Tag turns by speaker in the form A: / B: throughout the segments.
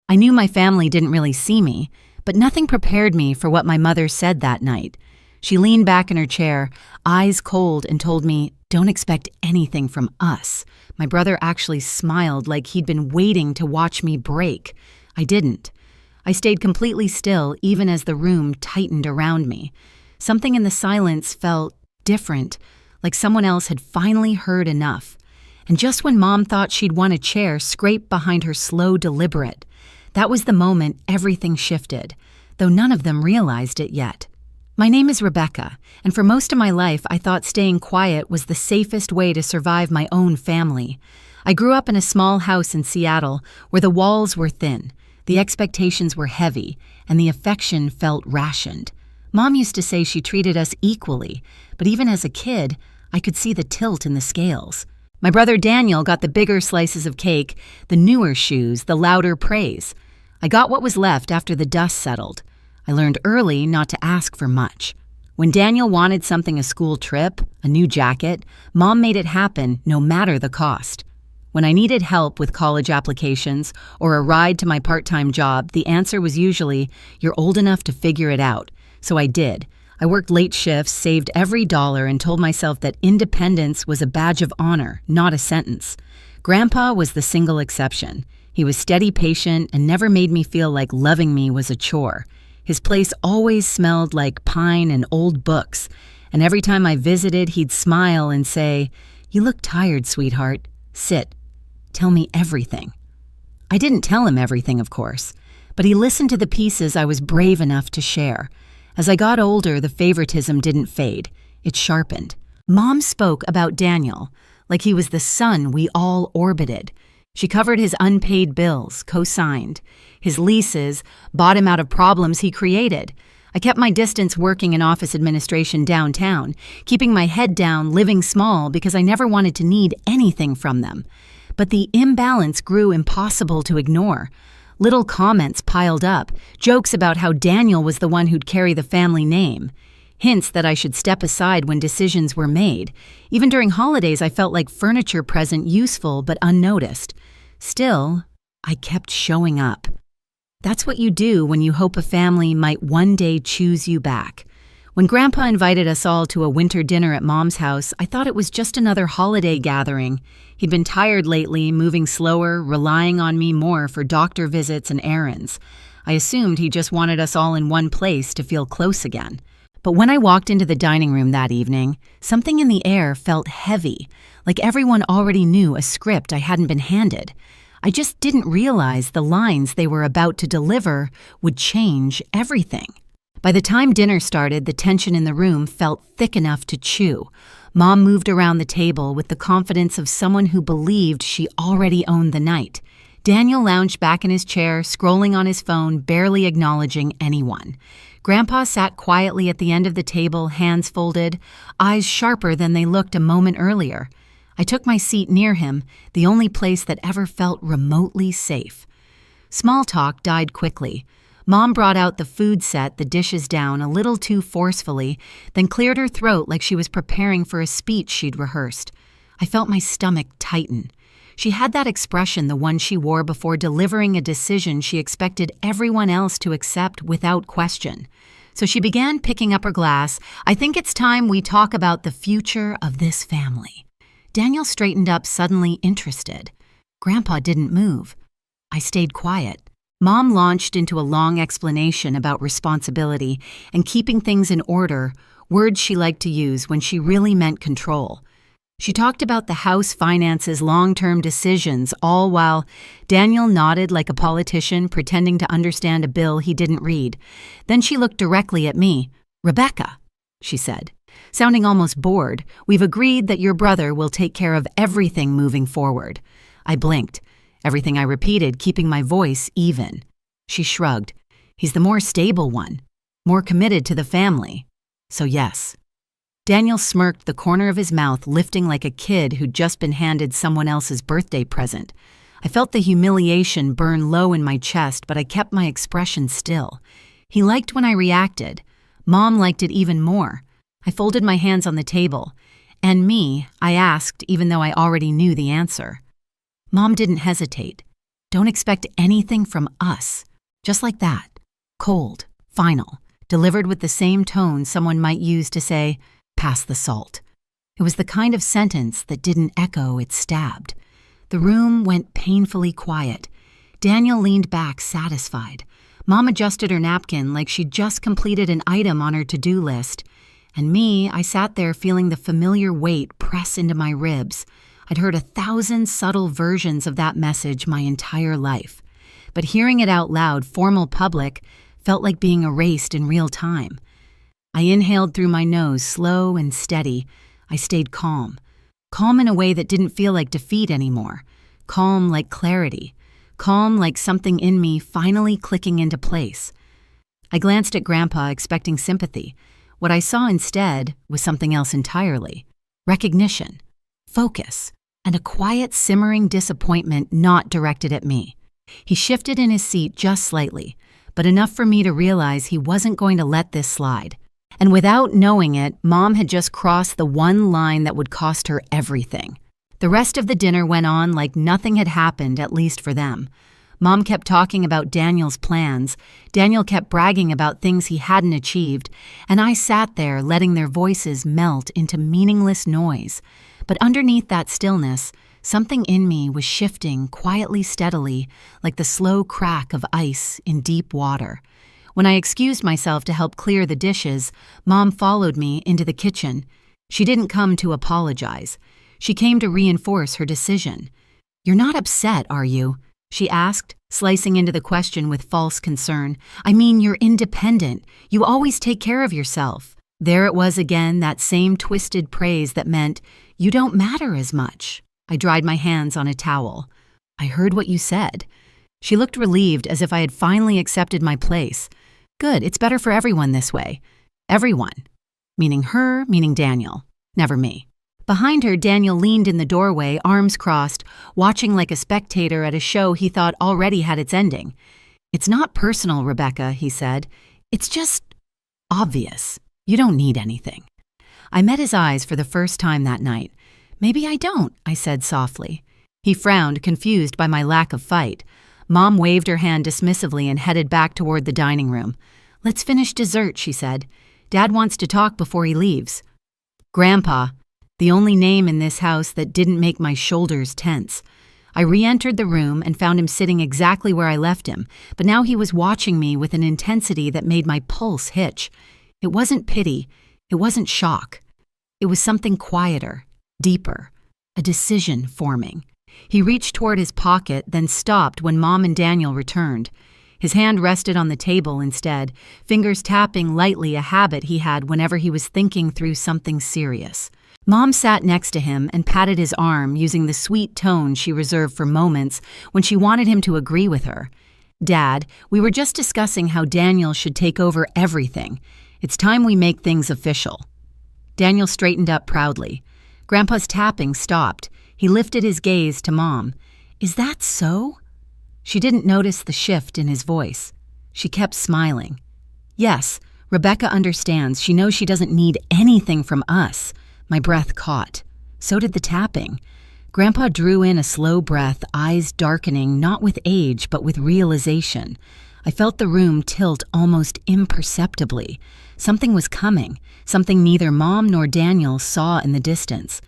A: I knew my family didn't really see me, but nothing prepared me for what my mother said that night. She leaned back in her chair, eyes cold, and told me, "Don't expect anything from us." My brother actually smiled like he'd been waiting to watch me break. I didn't. I stayed completely still even as the room tightened around me. Something in the silence felt different, like someone else had finally heard enough. And just when Mom thought she'd won a chair scraped behind her slow deliberate, that was the moment everything shifted, though none of them realized it yet. My name is Rebecca, and for most of my life I thought staying quiet was the safest way to survive my own family. I grew up in a small house in Seattle where the walls were thin, the expectations were heavy, and the affection felt rationed. Mom used to say she treated us equally, but even as a kid, I could see the tilt in the scales. My brother Daniel got the bigger slices of cake, the newer shoes, the louder praise. I got what was left after the dust settled. I learned early not to ask for much. When Daniel wanted something, a school trip, a new jacket, Mom made it happen no matter the cost. When I needed help with college applications or a ride to my part-time job, the answer was usually, "You're old enough to figure it out." So I did. I worked late shifts, saved every dollar, and told myself that independence was a badge of honor, not a sentence. Grandpa was the single exception. He was steady, patient, and never made me feel like loving me was a chore. His place always smelled like pine and old books, and every time I visited, he'd smile and say, "You look tired, sweetheart. Sit. Tell me everything." I didn't tell him everything, of course, but he listened to the pieces I was brave enough to share. As I got older, the favoritism didn't fade. It sharpened. Mom spoke about Daniel like he was the sun we all orbited. She covered his unpaid bills, co-signed. His leases, bought him out of problems he created. I kept my distance working in office administration downtown, keeping my head down, living small because I never wanted to need anything from them. But the imbalance grew impossible to ignore. Little comments piled up, jokes about how Daniel was the one who'd carry the family name, hints that I should step aside when decisions were made. Even during holidays, I felt like furniture present, useful but unnoticed. Still, I kept showing up. That's what you do when you hope a family might one day choose you back. When Grandpa invited us all to a winter dinner at Mom's house, I thought it was just another holiday gathering. He'd been tired lately, moving slower, relying on me more for doctor visits and errands. I assumed he just wanted us all in one place to feel close again. But when I walked into the dining room that evening, something in the air felt heavy, like everyone already knew a script I hadn't been handed. I just didn't realize the lines they were about to deliver would change everything. By the time dinner started, the tension in the room felt thick enough to chew. Mom moved around the table with the confidence of someone who believed she already owned the night. Daniel lounged back in his chair, scrolling on his phone, barely acknowledging anyone. Grandpa sat quietly at the end of the table, hands folded, eyes sharper than they looked a moment earlier. I took my seat near him, the only place that ever felt remotely safe. Small talk died quickly. Mom brought out the food set, the dishes down a little too forcefully, then cleared her throat like she was preparing for a speech she'd rehearsed. I felt my stomach tighten. She had that expression, the one she wore before delivering a decision she expected everyone else to accept without question. So she began picking up her glass. "I think it's time we talk about the future of this family." Daniel straightened up, suddenly interested. Grandpa didn't move. I stayed quiet. Mom launched into a long explanation about responsibility and keeping things in order, words she liked to use when she really meant control. She talked about the house finances, long-term decisions, all while Daniel nodded like a politician, pretending to understand a bill he didn't read. Then she looked directly at me. "Rebecca," she said, sounding almost bored, "we've agreed that your brother will take care of everything moving forward." I blinked. Everything I repeated, keeping my voice even. She shrugged. "He's the more stable one, more committed to the family. So yes." Daniel smirked, the corner of his mouth lifting like a kid who'd just been handed someone else's birthday present. I felt the humiliation burn low in my chest, but I kept my expression still. He liked when I reacted. Mom liked it even more. I folded my hands on the table. "And me?" I asked, even though I already knew the answer. Mom didn't hesitate. Don't expect anything from us. Just like that. Cold, final, delivered with the same tone someone might use to say, pass the salt. It was the kind of sentence that didn't echo, it stabbed. The room went painfully quiet. Daniel leaned back, satisfied. Mom adjusted her napkin like she'd just completed an item on her to-do list. And me, I sat there feeling the familiar weight press into my ribs. I'd heard 1,000 subtle versions of that message my entire life. But hearing it out loud, formal public, felt like being erased in real time. I inhaled through my nose, slow and steady. I stayed calm. Calm in a way that didn't feel like defeat anymore. Calm like clarity. Calm like something in me finally clicking into place. I glanced at Grandpa, expecting sympathy. What I saw instead was something else entirely. Recognition, focus, and a quiet, simmering disappointment not directed at me. He shifted in his seat just slightly, but enough for me to realize he wasn't going to let this slide. And without knowing it, Mom had just crossed the one line that would cost her everything. The rest of the dinner went on like nothing had happened, at least for them. Mom kept talking about Daniel's plans. Daniel kept bragging about things he hadn't achieved, and I sat there letting their voices melt into meaningless noise. But underneath that stillness, something in me was shifting quietly, steadily, like the slow crack of ice in deep water. When I excused myself to help clear the dishes, Mom followed me into the kitchen. She didn't come to apologize. She came to reinforce her decision. "You're not upset, are you?" she asked, slicing into the question with false concern. "I mean, you're independent. You always take care of yourself." There it was again, that same twisted praise that meant, "You don't matter as much." I dried my hands on a towel. "I heard what you said." She looked relieved, as if I had finally accepted my place. "Good, it's better for everyone this way." Everyone. Meaning her, meaning Daniel. Never me. Behind her, Daniel leaned in the doorway, arms crossed, watching like a spectator at a show he thought already had its ending. "It's not personal, Rebecca," he said. "It's just obvious. You don't need anything." I met his eyes for the first time that night. "Maybe I don't," I said softly. He frowned, confused by my lack of fight. Mom waved her hand dismissively and headed back toward the dining room. "Let's finish dessert," she said. "Dad wants to talk before he leaves." Grandpa, the only name in this house that didn't make my shoulders tense. I re-entered the room and found him sitting exactly where I left him, but now he was watching me with an intensity that made my pulse hitch. It wasn't pity. It wasn't shock. It was something quieter, deeper, a decision forming. He reached toward his pocket, then stopped when Mom and Daniel returned. His hand rested on the table instead, fingers tapping lightly, a habit he had whenever he was thinking through something serious. Mom sat next to him and patted his arm, using the sweet tone she reserved for moments when she wanted him to agree with her. "Dad, we were just discussing how Daniel should take over everything. It's time we make things official." Daniel straightened up proudly. Grandpa's tapping stopped. He lifted his gaze to Mom. "Is that so?" She didn't notice the shift in his voice. She kept smiling. "Yes, Rebecca understands. She knows she doesn't need anything from us." My breath caught. So did the tapping. Grandpa drew in a slow breath, eyes darkening, not with age, but with realization. I felt the room tilt almost imperceptibly. Something was coming, something neither Mom nor Daniel saw in the distance.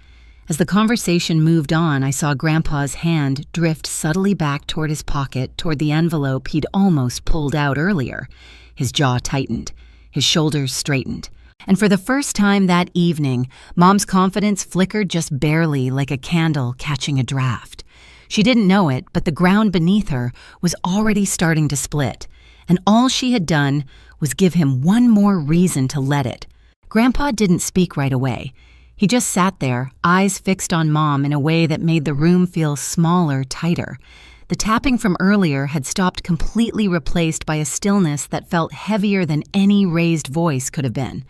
A: As the conversation moved on, I saw Grandpa's hand drift subtly back toward his pocket, toward the envelope he'd almost pulled out earlier. His jaw tightened. His shoulders straightened. And for the first time that evening, Mom's confidence flickered just barely, like a candle catching a draft. She didn't know it, but the ground beneath her was already starting to split, and all she had done was give him one more reason to let it. Grandpa didn't speak right away. He just sat there, eyes fixed on Mom in a way that made the room feel smaller, tighter. The tapping from earlier had stopped, completely replaced by a stillness that felt heavier than any raised voice could have been.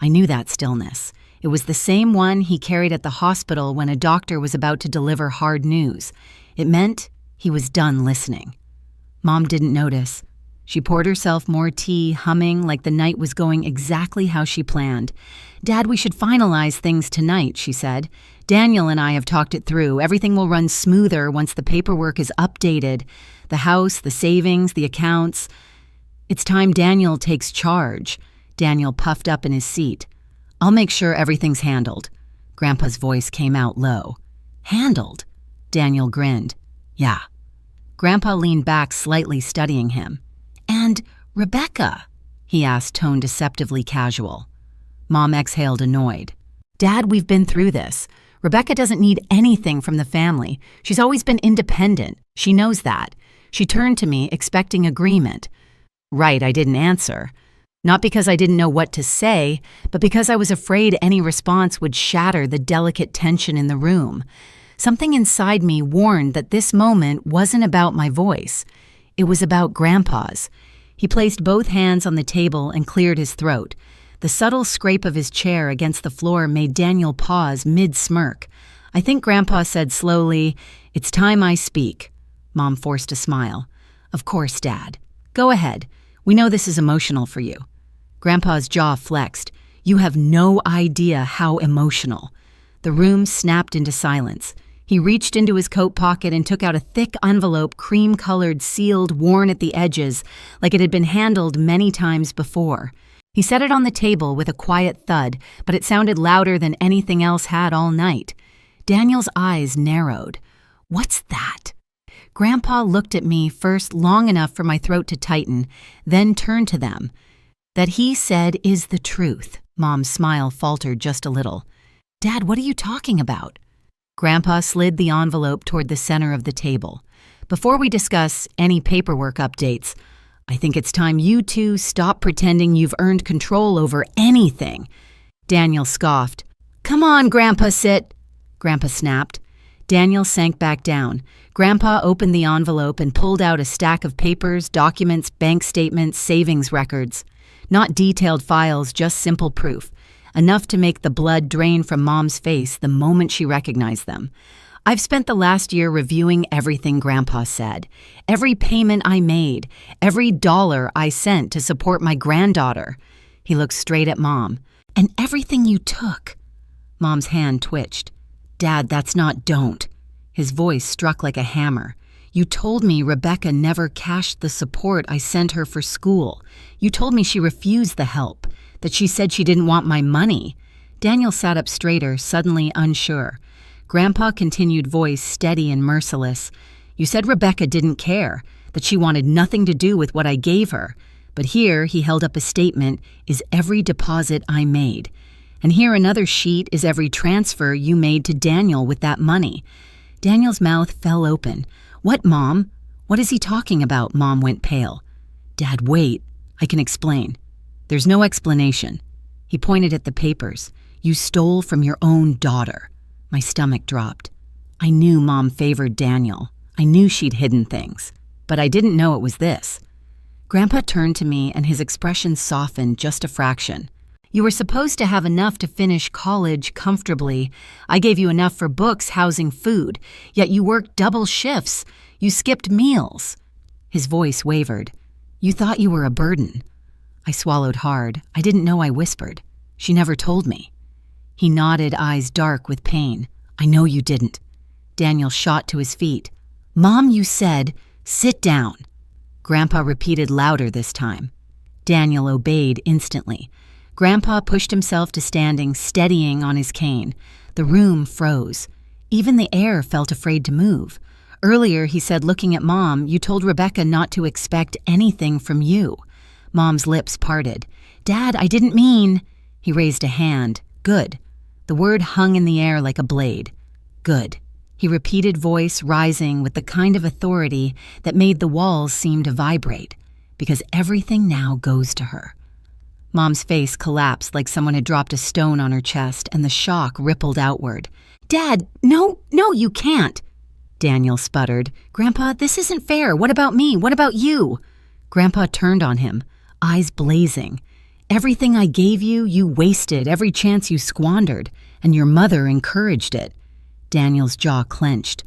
A: I knew that stillness. It was the same one he carried at the hospital when a doctor was about to deliver hard news. It meant he was done listening. Mom didn't notice. She poured herself more tea, humming like the night was going exactly how she planned. "Dad, we should finalize things tonight," she said. "Daniel and I have talked it through. Everything will run smoother once the paperwork is updated. The house, the savings, the accounts. It's time Daniel takes charge." Daniel puffed up in his seat. "I'll make sure everything's handled." Grandpa's voice came out low. "Handled?" Daniel grinned. "Yeah." Grandpa leaned back slightly, studying him. "And Rebecca?" he asked, tone deceptively casual. Mom exhaled, annoyed. "Dad, we've been through this. Rebecca doesn't need anything from the family. She's always been independent. She knows that." She turned to me, expecting agreement. Right, I didn't answer. Not because I didn't know what to say, but because I was afraid any response would shatter the delicate tension in the room. Something inside me warned that this moment wasn't about my voice. It was about Grandpa's. He placed both hands on the table and cleared his throat. The subtle scrape of his chair against the floor made Daniel pause mid-smirk. I think Grandpa said slowly, "It's time I speak." Mom forced a smile. "Of course, Dad. Go ahead. We know this is emotional for you." Grandpa's jaw flexed. "You have no idea how emotional." The room snapped into silence. He reached into his coat pocket and took out a thick envelope, cream-colored, sealed, worn at the edges, like it had been handled many times before. He set it on the table with a quiet thud, but it sounded louder than anything else had all night. Daniel's eyes narrowed. "What's that?" Grandpa looked at me first long enough for my throat to tighten, then turned to them. "That he said is the truth." Mom's smile faltered just a little. "Dad, what are you talking about?" Grandpa slid the envelope toward the center of the table. "Before we discuss any paperwork updates, I think it's time you two stop pretending you've earned control over anything." Daniel scoffed. "Come on, Grandpa, sit." Grandpa snapped. Daniel sank back down. Grandpa opened the envelope and pulled out a stack of papers, documents, bank statements, savings records. Not detailed files, just simple proof. Enough to make the blood drain from Mom's face the moment she recognized them. "I've spent the last year reviewing everything," Grandpa said. "Every payment I made, every dollar I sent to support my granddaughter." He looked straight at Mom. "And everything you took." Mom's hand twitched. "Dad, that's not don't." His voice struck like a hammer. "You told me Rebecca never cashed the support I sent her for school. You told me she refused the help, that she said she didn't want my money." Daniel sat up straighter, suddenly unsure. Grandpa continued, voice steady and merciless. "You said Rebecca didn't care, that she wanted nothing to do with what I gave her. But here," he held up a statement, "is every deposit I made. And here another sheet is every transfer you made to Daniel with that money." Daniel's mouth fell open. "What, Mom? What is he talking about?" Mom went pale. "Dad, wait. I can explain." "There's no explanation." He pointed at the papers. "You stole from your own daughter." My stomach dropped. I knew Mom favored Daniel. I knew she'd hidden things. But I didn't know it was this. Grandpa turned to me and his expression softened just a fraction. "You were supposed to have enough to finish college comfortably. I gave you enough for books, housing, food. Yet you worked double shifts. You skipped meals." His voice wavered. "You thought you were a burden." I swallowed hard. I didn't know I whispered. She never told me. He nodded, eyes dark with pain. "I know you didn't." Daniel shot to his feet. "Mom, you said, sit down." Grandpa repeated louder this time. Daniel obeyed instantly. Grandpa pushed himself to standing, steadying on his cane. The room froze. Even the air felt afraid to move. Earlier, he said, looking at Mom, "You told Rebecca not to expect anything from you." Mom's lips parted. "Dad, I didn't mean—" He raised a hand. "Good." The word hung in the air like a blade. "Good." He repeated, voice rising with the kind of authority that made the walls seem to vibrate. "Because everything now goes to her." Mom's face collapsed like someone had dropped a stone on her chest, and the shock rippled outward. "Dad, no, you can't." Daniel sputtered. "Grandpa, this isn't fair. What about me? What about you?" Grandpa turned on him, eyes blazing. "Everything I gave you, you wasted. Every chance you squandered. And your mother encouraged it." Daniel's jaw clenched.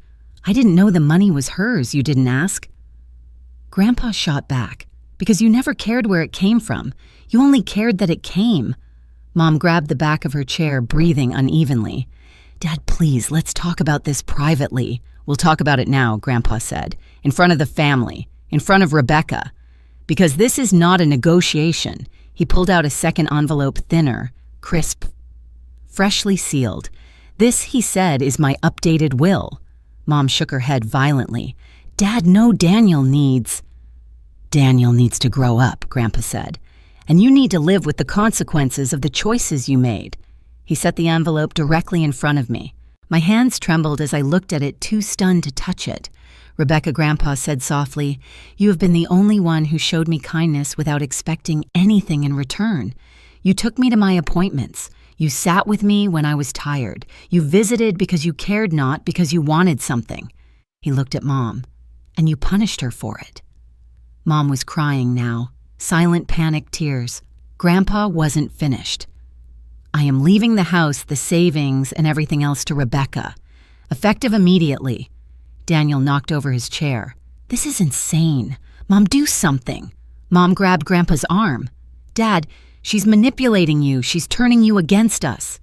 A: "I didn't know the money was hers. You didn't ask." Grandpa shot back. Because you never cared where it came from. You only cared that it came. Mom grabbed the back of her chair, breathing unevenly. Dad, please, let's talk about this privately. We'll talk about it now, Grandpa said. In front of the family. In front of Rebecca. Because this is not a negotiation. He pulled out a second envelope, thinner, crisp, freshly sealed. This, he said, is my updated will. Mom shook her head violently. Dad, no, Daniel needs to grow up, Grandpa said. And you need to live with the consequences of the choices you made. He set the envelope directly in front of me. My hands trembled as I looked at it, too stunned to touch it. Rebecca, Grandpa said softly, you have been the only one who showed me kindness without expecting anything in return. You took me to my appointments. You sat with me when I was tired. You visited because you cared, not because you wanted something. He looked at Mom. And you punished her for it. Mom was crying now, silent panic tears. Grandpa wasn't finished. I am leaving the house, the savings, and everything else to Rebecca. Effective immediately. Daniel knocked over his chair. This is insane. Mom, do something. Mom grabbed Grandpa's arm. Dad, she's manipulating you. She's turning you against us.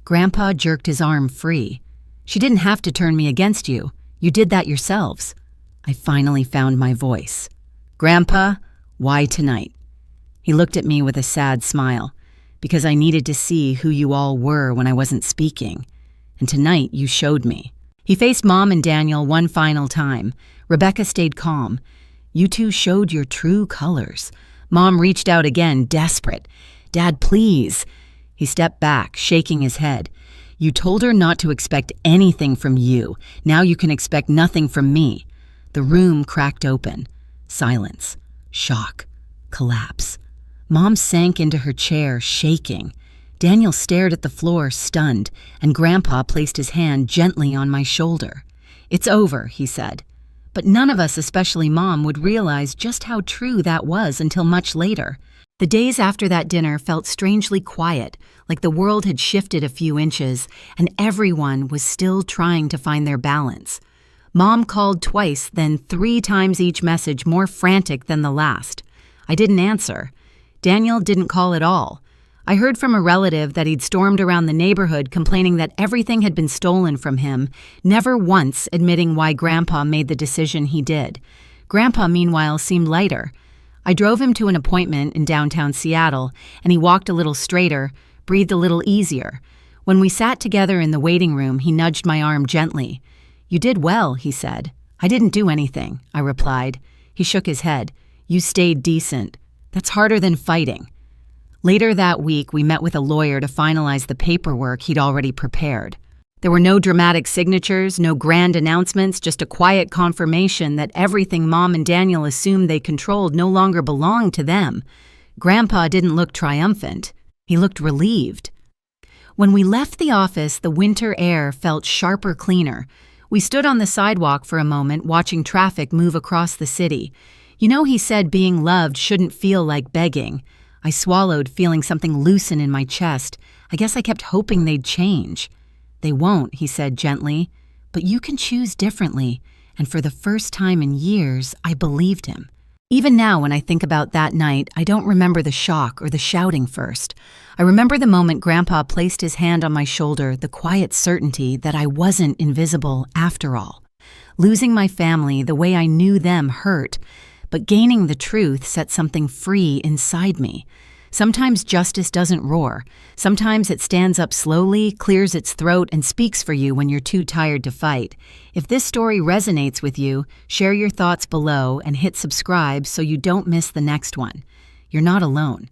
A: Grandpa jerked his arm free. She didn't have to turn me against you. You did that yourselves. I finally found my voice. Grandpa, why tonight? He looked at me with a sad smile. Because I needed to see who you all were when I wasn't speaking. And tonight you showed me. He faced Mom and Daniel one final time. Rebecca stayed calm. You two showed your true colors. Mom reached out again, desperate. Dad, please. He stepped back, shaking his head. You told her not to expect anything from you. Now you can expect nothing from me. The room cracked open. Silence. Shock. Collapse. Mom sank into her chair, shaking. Daniel stared at the floor, stunned, and Grandpa placed his hand gently on my shoulder. It's over, he said. But none of us, especially Mom, would realize just how true that was until much later. The days after that dinner felt strangely quiet, like the world had shifted a few inches, and everyone was still trying to find their balance. Mom called twice, then 3 times each message, more frantic than the last. I didn't answer. Daniel didn't call at all. I heard from a relative that he'd stormed around the neighborhood complaining that everything had been stolen from him, never once admitting why Grandpa made the decision he did. Grandpa, meanwhile, seemed lighter. I drove him to an appointment in downtown Seattle, and he walked a little straighter, breathed a little easier. When we sat together in the waiting room, he nudged my arm gently. You did well, he said. I didn't do anything, I replied. He shook his head. You stayed decent. That's harder than fighting. Later that week, we met with a lawyer to finalize the paperwork he'd already prepared. There were no dramatic signatures, no grand announcements, just a quiet confirmation that everything Mom and Daniel assumed they controlled no longer belonged to them. Grandpa didn't look triumphant. He looked relieved. When we left the office, the winter air felt sharper, cleaner. We stood on the sidewalk for a moment, watching traffic move across the city. You know, he said being loved shouldn't feel like begging. I swallowed, feeling something loosen in my chest. I guess I kept hoping they'd change. They won't, he said gently, but you can choose differently. And for the first time in years, I believed him. Even now, when I think about that night, I don't remember the shock or the shouting first. I remember the moment Grandpa placed his hand on my shoulder, the quiet certainty that I wasn't invisible after all. Losing my family the way I knew them hurt, but gaining the truth set something free inside me. Sometimes justice doesn't roar. Sometimes it stands up slowly, clears its throat, and speaks for you when you're too tired to fight. If this story resonates with you, share your thoughts below and hit subscribe so you don't miss the next one. You're not alone.